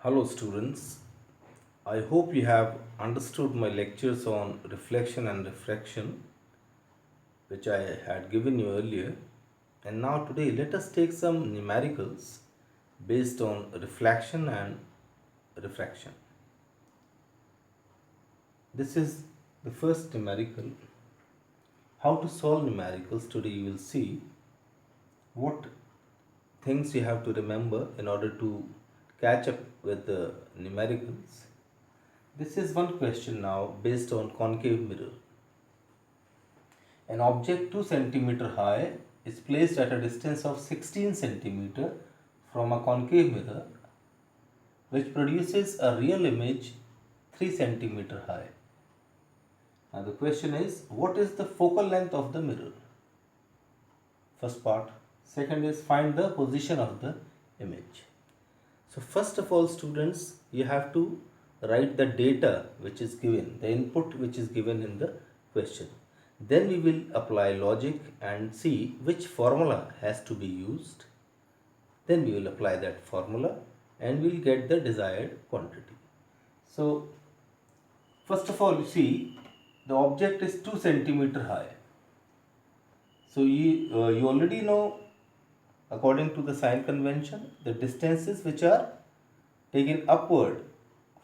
Hello students, I hope you have understood my lectures on reflection and refraction which I had given you earlier, and now today let us take some numericals based on reflection and refraction. This is the first numerical. How to solve numericals? Today you will see what things you have to remember in order to catch up with the numericals. This is one question now based on concave mirror. An object 2 cm high is placed at a distance of 16 cm from a concave mirror which produces a real image 3 cm high. Now the question is, what is the focal length of the mirror? First part. Second is, find the position of the image. So first of all students, you have to write the data which is given, the input which is given in the question. Then we will apply logic and see which formula has to be used. Then we will apply that formula and we will get the desired quantity. So first of all, you see the object is 2 cm high. So you already know, according to the sign convention, the distances which are taken upward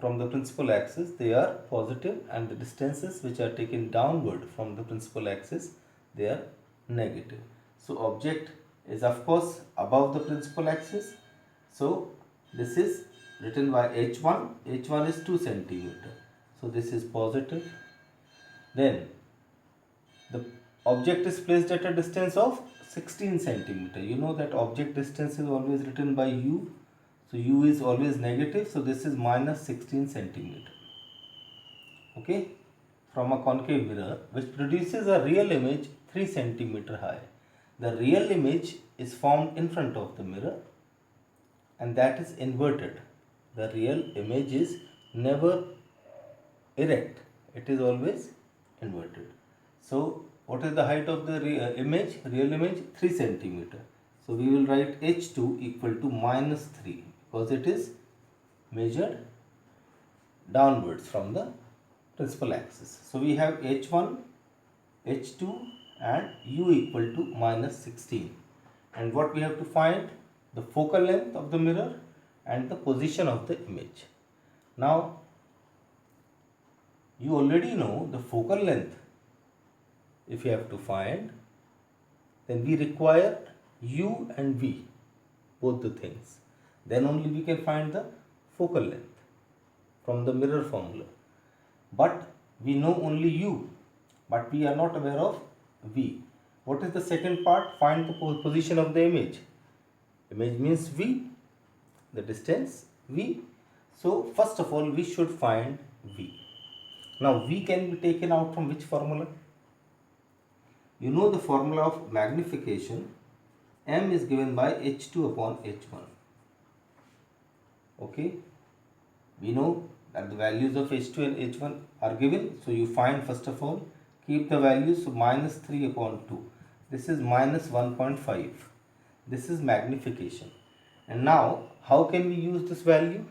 from the principal axis, they are positive, and the distances which are taken downward from the principal axis, they are negative. So object is of course above the principal axis. So this is written by h1. h1 is 2 centimeter. So this is positive. Then the object is placed at a distance of 16 centimeter. You know that object distance is always written by u. So u is always negative. So this is minus 16 centimeter. Okay. From a concave mirror which produces a real image 3 centimeter high. The real image is formed in front of the mirror and that is inverted. The real image is never erect. It is always inverted. So what is the height of the image? Real image 3 centimeter. So we will write h2 equal to minus 3 because it is measured downwards from the principal axis. So we have h1, h2 and u equal to minus 16. And what we have to find? The focal length of the mirror and the position of the image. Now you already know the focal length. If you have to find, then we require u and v, both the things. Then only we can find the focal length from the mirror formula. But we know only u, but we are not aware of v. What is the second part? Find the position of the image. Image means v, the distance v. So first of all we should find v. Now v can be taken out from which formula? You know the formula of magnification. M is given by h2 upon h1. Okay. We know that the values of h2 and h1 are given. So you find, first of all, keep the values. So minus 3 upon 2. This is minus 1.5. This is magnification. And now how can we use this value?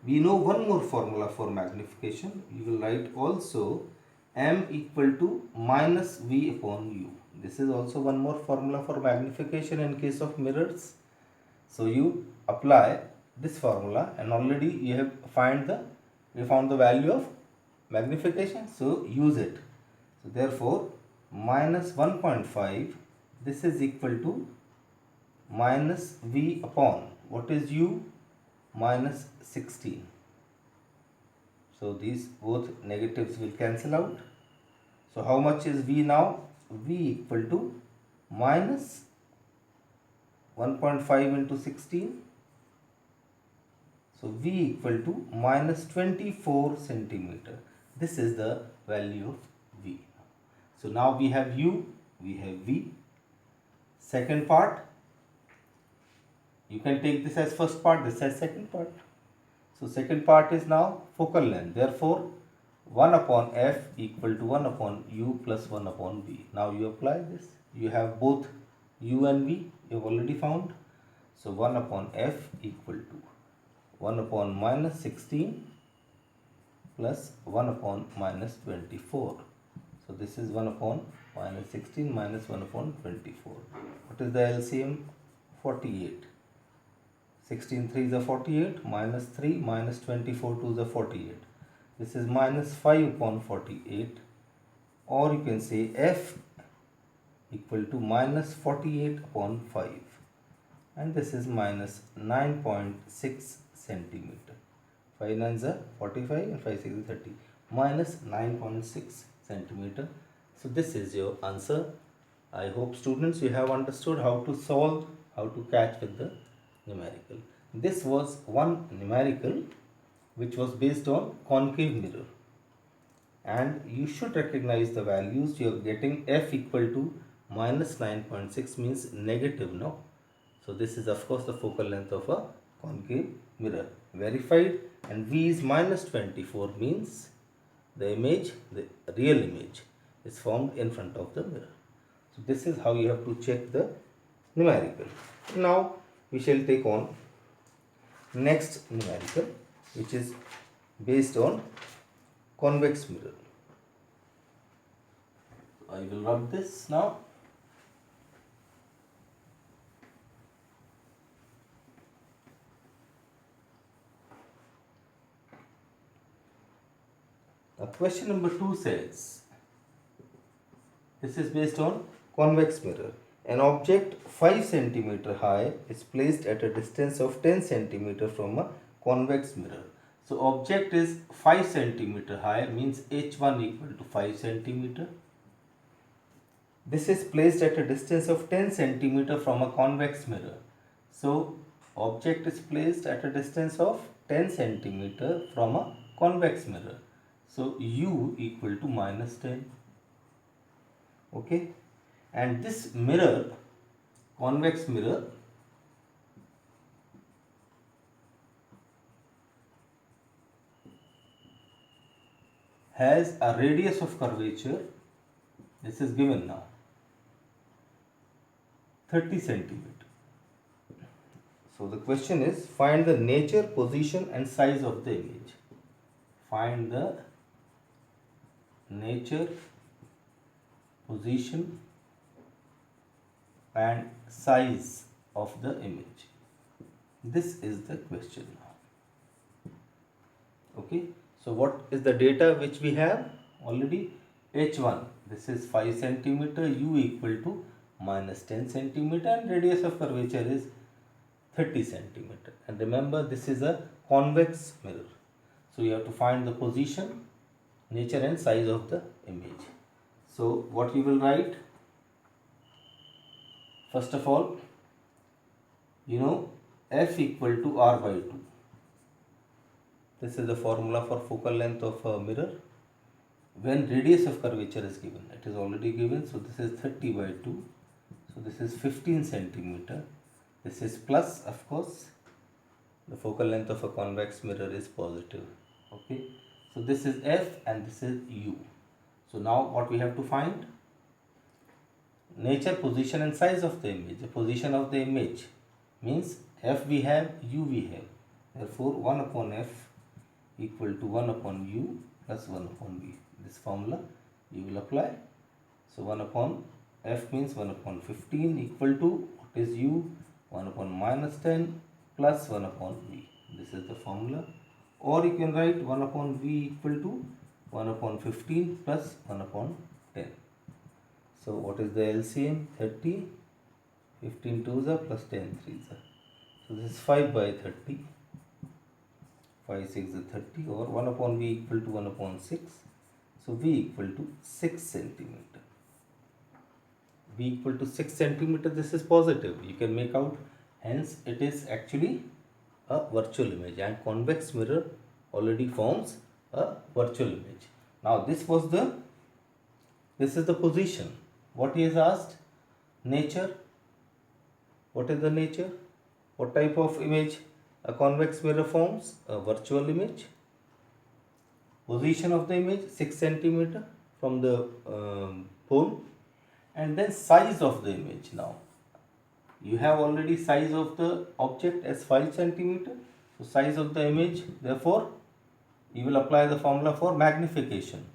We know one more formula for magnification. We will write also m equal to minus v upon u. This is also one more formula for magnification in case of mirrors. So you apply this formula and already you have found the value of magnification. So use it. So therefore minus 1.5, this is equal to minus v upon, what is u? Minus 16. So these both negatives will cancel out. So how much is v now? V equal to minus 1.5 into 16. So v equal to minus 24 centimeter. This is the value of v. So now we have u, we have v. Second part, you can take this as first part, this as second part. So second part is now focal length. Therefore 1 upon f equal to 1 upon u plus 1 upon v. Now you apply this. You have both u and v. You have already found. So 1 upon f equal to 1 upon minus 16 plus 1 upon minus 24. So this is 1 upon minus 16 minus 1 upon 24. What is the LCM? 48. 16 3 is a 48, minus 3 minus 24 2 is a 48. This is minus 5 upon 48, or you can say F equal to minus 48 upon 5, and this is minus 9.6 centimeter. 5 nines are 45 and 5 6 is 30, minus 9.6 centimeter. So this is your answer. I hope students you have understood how to solve, how to catch with the numerical. This was one numerical which was based on concave mirror, and you should recognize the values. You are getting F equal to minus 9.6 means negative, no? So this is of course the focal length of a concave mirror, verified. And V is minus 24 means the image, the real image, is formed in front of the mirror. So this is how you have to check the numerical. Now we shall take on next numerical, which is based on convex mirror. I will rub this now. Question number 2 says, this is based on convex mirror. An object 5 centimeter high is placed at a distance of 10 centimeter from a convex mirror. So object is 5 centimeter high, means H1 equal to 5 centimeter. This is placed at a distance of 10 centimeter from a convex mirror. So object is placed at a distance of 10 centimeter from a convex mirror. So U equal to minus 10. Okay. And this mirror, convex mirror, has a radius of curvature, this is given now, 30 centimeter. So the question is, find the nature, position and size of the image. Find the nature, position and size of the image. This is the question now. Okay. So what is the data which we have already? H1, this is 5 centimeter, U equal to minus 10 centimeter, and radius of curvature is 30 centimeter. And remember, this is a convex mirror. So you have to find the position, nature and size of the image. So what you will write? First of all, you know F equal to R by 2. This is the formula for focal length of a mirror. When radius of curvature is given, it is already given. So this is 30 by 2. So this is 15 centimeter. This is plus, of course. The focal length of a convex mirror is positive. Okay. So this is F and this is U. So now what we have to find? Nature, position and size of the image. The position of the image means F we have, U we have. Therefore 1 upon F equal to 1 upon U plus 1 upon V. This formula you will apply. So 1 upon F means 1 upon 15 equal to, what is U? 1 upon minus 10 plus 1 upon V. This is the formula. Or you can write 1 upon V equal to 1 upon 15 plus 1 upon 10. So what is the LCM? 30, 15 2s are plus 10 3s are. So this is 5 by 30. 5 6 is 30, or 1 upon V equal to 1 upon 6. So V equal to 6 centimeter. V equal to 6 centimeter, this is positive. You can make out, hence it is actually a virtual image, and convex mirror already forms a virtual image. Now this is the position. What he has asked? Nature. What is the nature? What type of image a convex mirror forms? A virtual image. Position of the image 6 centimeter from the pole, and then size of the image. Now you have already size of the object as 5 centimeter. So size of the image, therefore you will apply the formula for magnification.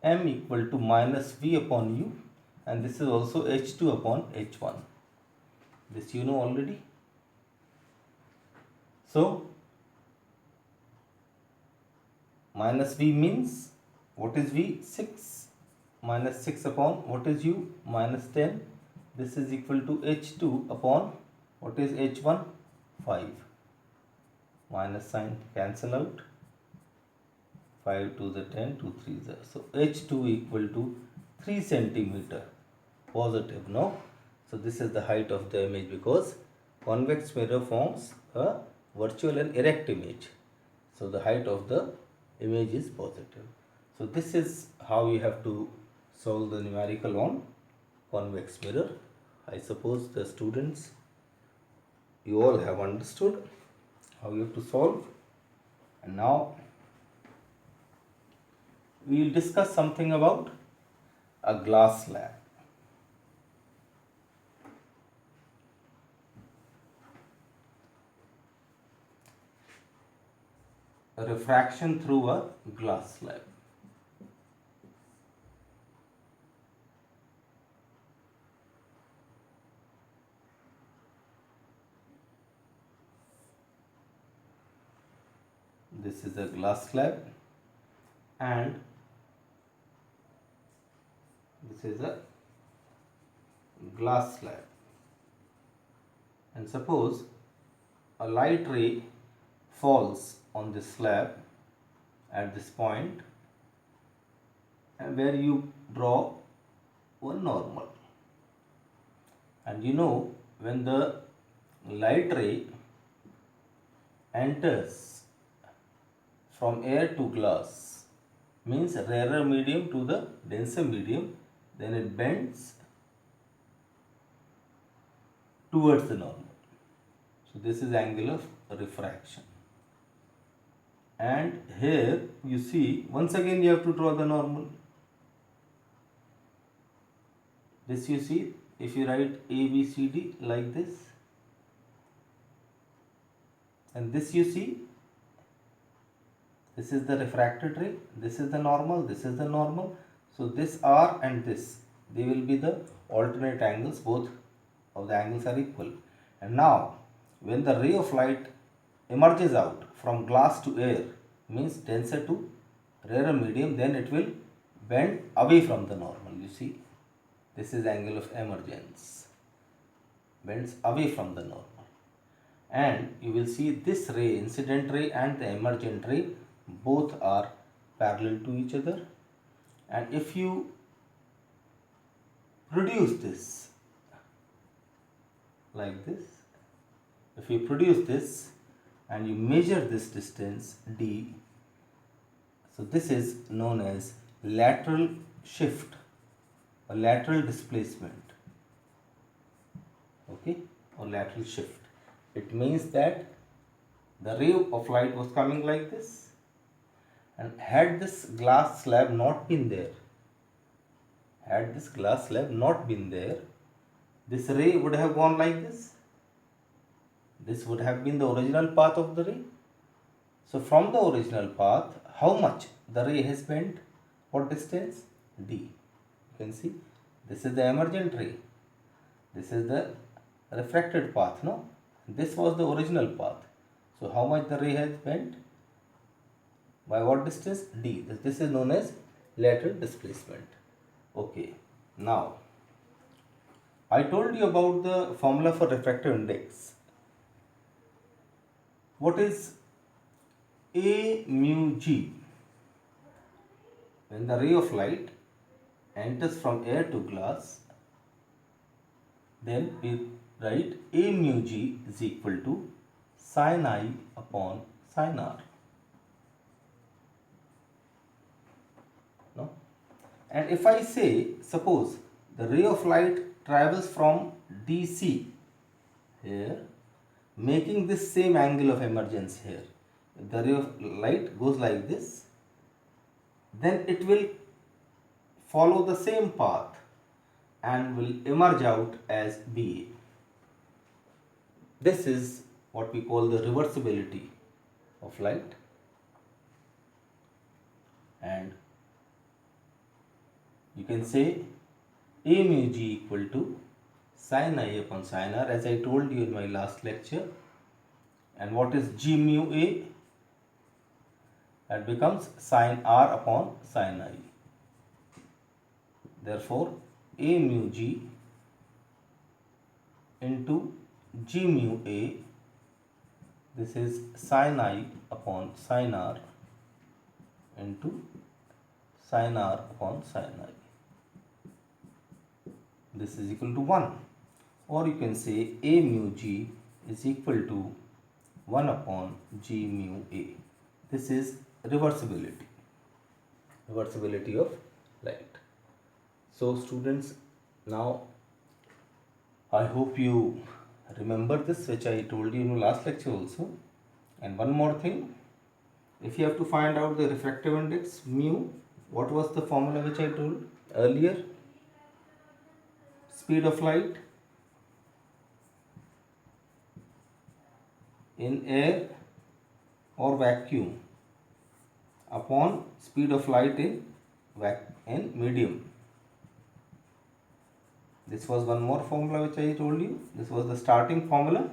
M equal to minus V upon U, and this is also H2 upon H1. This you know already. So minus V means, what is V? 6. Minus 6 upon, what is U? Minus 10. This is equal to H2 upon, what is H1? 5. Minus sign cancel out. 5 to the 10, 2 3 0. So H2 equal to 3 centimeter positive. No? So this is the height of the image, because convex mirror forms a virtual and erect image. So the height of the image is positive. So this is how you have to solve the numerical on convex mirror. I suppose the students, you all have understood how you have to solve. And now we will discuss something about a glass slab. A refraction through a glass slab. This is a glass slab and this is a glass slab, and suppose a light ray falls on this slab at this point, and where you draw one normal, and you know when the light ray enters from air to glass, means rarer medium to the denser medium, then it bends towards the normal. So this is angle of refraction. And here you see, once again you have to draw the normal. This you see, if you write A, B, C, D like this, and this you see, this is the refracted ray, this is the normal, this is the normal. So this R and this, they will be the alternate angles, both of the angles are equal. And now when the ray of light emerges out from glass to air, means denser to rarer medium, then it will bend away from the normal. You see, this is angle of emergence, bends away from the normal. And you will see this ray, incident ray and the emergent ray, both are parallel to each other. And if you produce this like this, if you produce this and you measure this distance d, so this is known as lateral shift or lateral displacement, okay, or lateral shift. It means that the ray of light was coming like this, and had this glass slab not been there, this ray would have gone like this. This would have been the original path of the ray. So from the original path, how much the ray has bent? What distance? D. You can see, this is the emergent ray, this is the refracted path, no? This was the original path. So how much the ray has bent? By what distance? D. This is known as lateral displacement. Okay. Now, I told you about the formula for refractive index. What is A mu G? When the ray of light enters from air to glass, then we write A mu G is equal to sin I upon sin R. No? And if I say, suppose the ray of light travels from DC here, making this same angle of emergence here. If the ray of light goes like this, then it will follow the same path and will emerge out as BA. This is what we call the reversibility of light, and you can say A mu g equal to sin I upon sin r, as I told you in my last lecture. And what is g mu A? That becomes sin r upon sin I. Therefore, A mu g into g mu A, this is sin I upon sin r into sin r upon sin I. This is equal to 1, or you can say A mu g is equal to 1 upon g mu A. This is reversibility of light. So students, now I hope you remember this, which I told you in last lecture also. And one more thing, if you have to find out the refractive index mu, what was the formula which I told earlier? Speed of light in air or vacuum upon speed of light in medium. This was one more formula which I told you. This was the starting formula.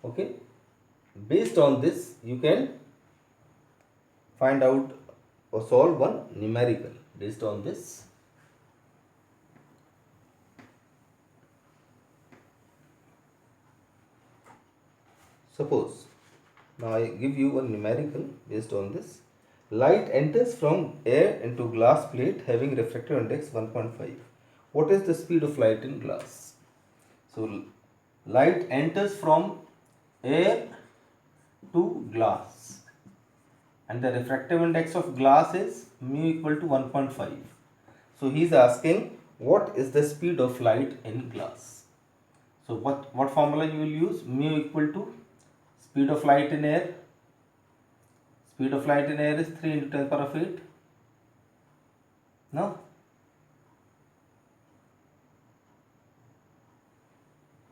Okay. Based on this, you can find out or solve one numerical based on this. Suppose, now I give you a numerical based on this. Light enters from air into glass plate having refractive index 1.5. What is the speed of light in glass? So, light enters from air to glass, and the refractive index of glass is mu equal to 1.5. So, he is asking what is the speed of light in glass. So, what formula you will use? Mu equal to speed of light in air. Speed of light in air is 3 into 10 power of 8. No?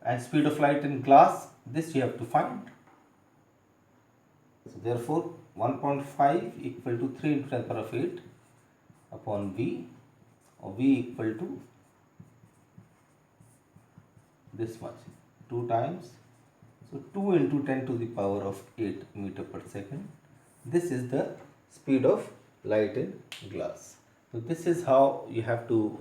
And speed of light in glass, this you have to find. So therefore, 1.5 equal to 3 into 10 power of 8 upon V, or V equal to this much, 2 times. So 2 into 10 to the power of 8 meter per second. This is the speed of light in glass. So this is how you have to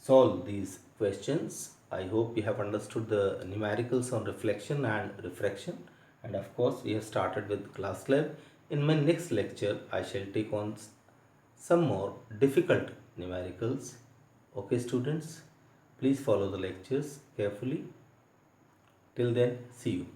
solve these questions. I hope you have understood the numericals on reflection and refraction. And of course, we have started with class lab. In my next lecture, I shall take on some more difficult numericals. Okay, students, please follow the lectures carefully. Till then, see you.